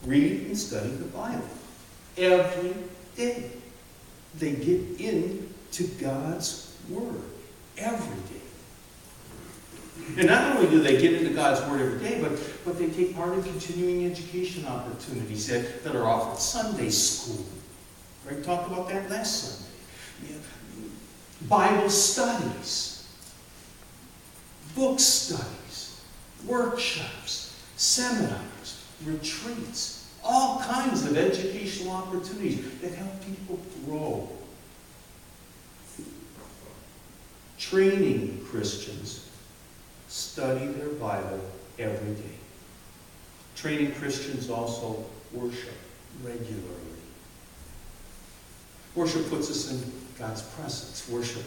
read and study the Bible every day. They get into God's Word every day. And not only do they get into God's Word every day, but they take part in continuing education opportunities that are offered. Sunday school. Greg talked about that last Sunday. Yeah. Bible studies. Book studies. Workshops. Seminars. Retreats. All kinds of educational opportunities that help people grow. Training Christians study their Bible every day. Training Christians also worship regularly. Worship puts us in God's presence. Worship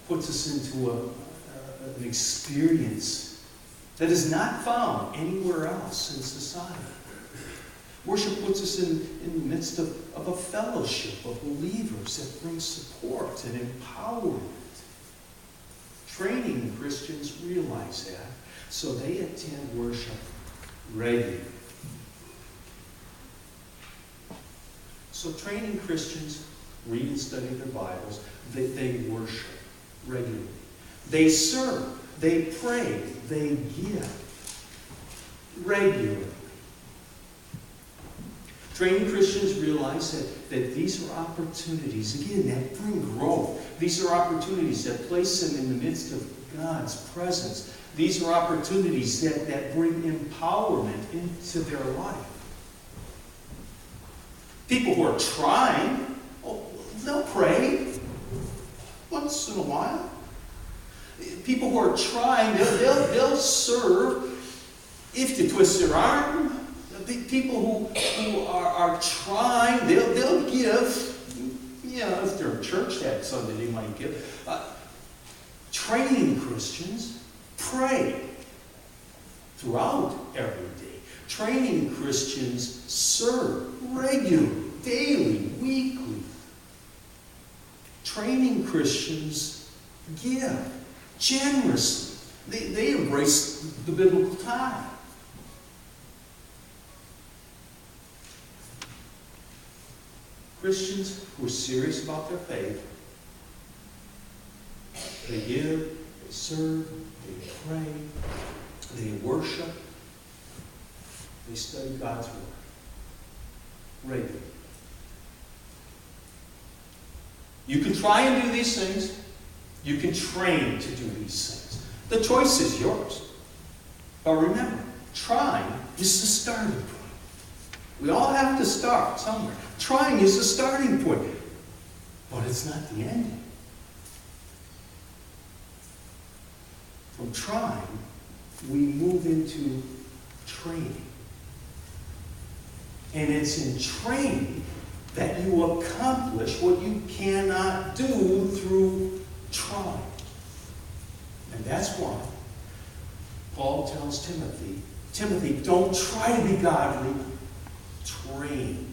puts us into an experience that is not found anywhere else in society. Worship puts us in the midst of a fellowship of believers that brings support and empowerment. Training Christians realize that, so they attend worship regularly. So training Christians read and study their Bibles. They worship regularly. They serve. They pray. They give regularly. Training Christians realize that these are opportunities, again, that bring growth. These are opportunities that place them in the midst of God's presence. These are opportunities that bring empowerment into their life. People who are trying, they'll pray once in a while. People who are trying, they'll serve if they twist their arm. People who are trying, they'll give. If they're in church that Sunday, they might give. Training Christians pray throughout every day. Training Christians serve regularly, daily, weekly. Training Christians give generously. They embrace the biblical tithe. Christians who are serious about their faith, they give, they serve, they pray, they worship, they study God's Word regularly. You can try and do these things. You can train to do these things. The choice is yours. But remember, trying is the starting point. We all have to start somewhere. Trying is the starting point, but it's not the ending. From trying, we move into training. And it's in training that you accomplish what you cannot do through trying. And that's why Paul tells Timothy, don't try to be godly, train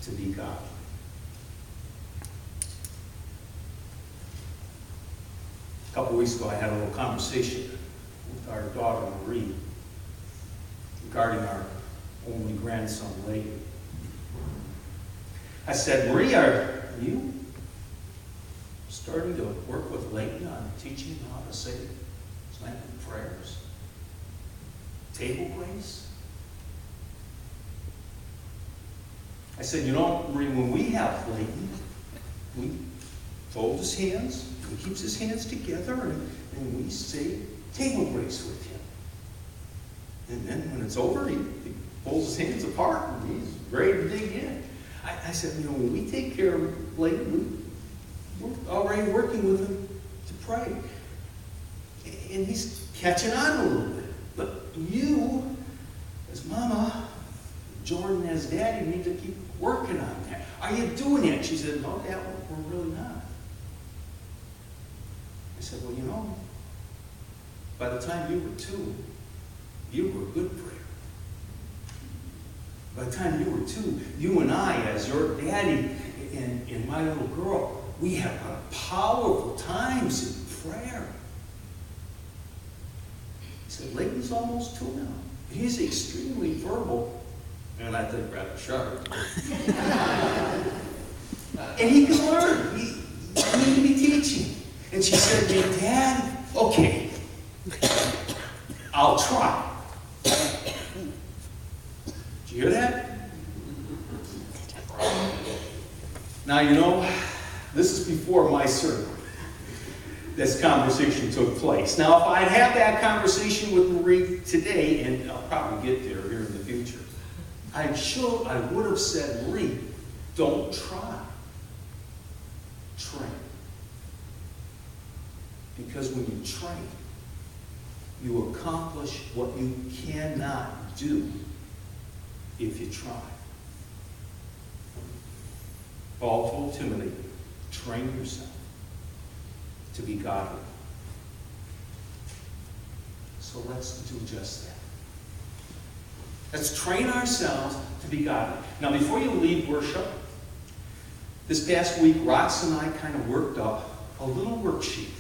to be godly. A couple weeks ago, I had a little conversation with our daughter, Marie, regarding our only grandson, Layton. I said, Marie, are you starting to work with Layton on teaching him how to say silent prayers? Table grace? I said, Marie, when we have Layton, we fold his hands, he keeps his hands together, and we say table grace with him. And then when it's over, he pulls his hands apart, and he's ready to dig in. I said, when we take care of Layton, we're already working with him to pray. And he's catching on a little bit. But you, as Mama, Jordan as Daddy, need to keep working on that. Are you doing it? She said, no, Dad, we're really not. I said, well, by the time you were 2, you were a good prayer. By the time you were 2, you and I, as your daddy and my little girl, we had powerful times in prayer. He said, Layton's almost 2 now. He's extremely verbal, and I think rather sharp. And he can learn. He need to be teaching. And she said to me, Dad, okay, I'll try. Did you hear that? Now, you know, this is before my sermon. This conversation took place. Now, if I'd had that conversation with Marie today, and I'll probably get there here in the future, I would have said, Marie, don't try. Train. Because when you train, you accomplish what you cannot do if you try. Paul told Timothy, train yourself to be godly. So let's do just that. Let's train ourselves to be godly. Now, before you leave worship, this past week, Rox and I kind of worked up a little worksheet.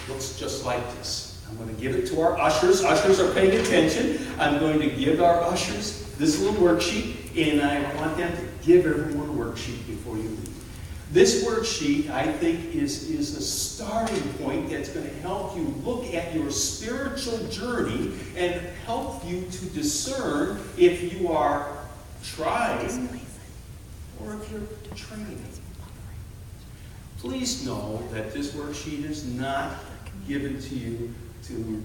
Looks just like this. I'm going to give it to our ushers. Ushers are paying attention. I'm going to give our ushers this little worksheet, and I want them to give everyone a worksheet before you leave. This worksheet, I think, is a starting point that's going to help you look at your spiritual journey and help you to discern if you are trying or if you're training. Please know that this worksheet is not given to you to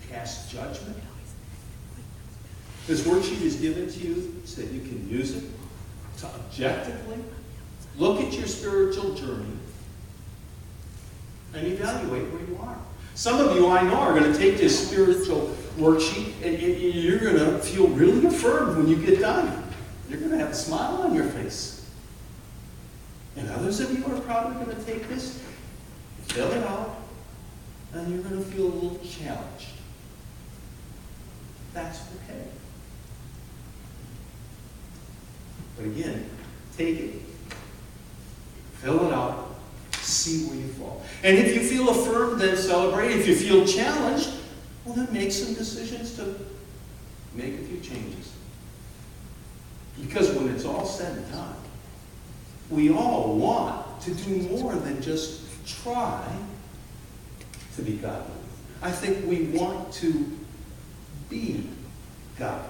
pass judgment. This worksheet is given to you so that you can use it to objectively look at your spiritual journey and evaluate where you are. Some of you, I know, are going to take this spiritual worksheet and you're going to feel really affirmed when you get done. You're going to have a smile on your face. And others of you are probably going to take this, fill it out, and you're going to feel a little challenged. That's okay. But again, take it, fill it out, see where you fall. And if you feel affirmed, then celebrate. If you feel challenged, well, then make some decisions to make a few changes. Because when it's all said and done, we all want to do more than just try to be godly. I think we want to be godly.